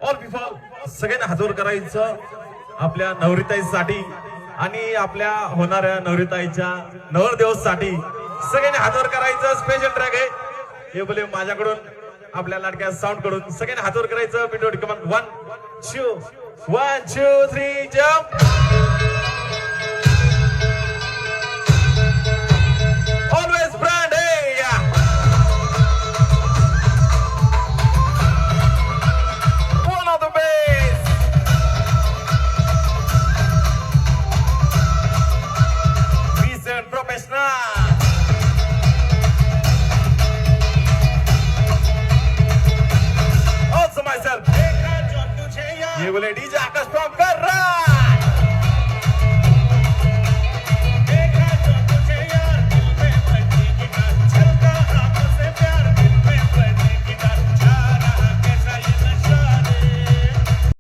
All people सगळ्यांना हातवर करायचं आपल्या नवरीताईसाठी आणि आपल्या होणाऱ्या नवरीताईच्या नवरदेवासाठी सगळ्यांनी हातवर करायचं. स्पेशल ट्रॅक आहे हे बोले माझ्याकडून आपल्या लाडक्या साऊंड कडून सगळ्यांनी हातवर करायचं. पिटोड कमान 1 2 3 jump. Always brand one of the best. Recent professional. Also myself. ये बोले डीजे आकाश फ्रॉम कर रहा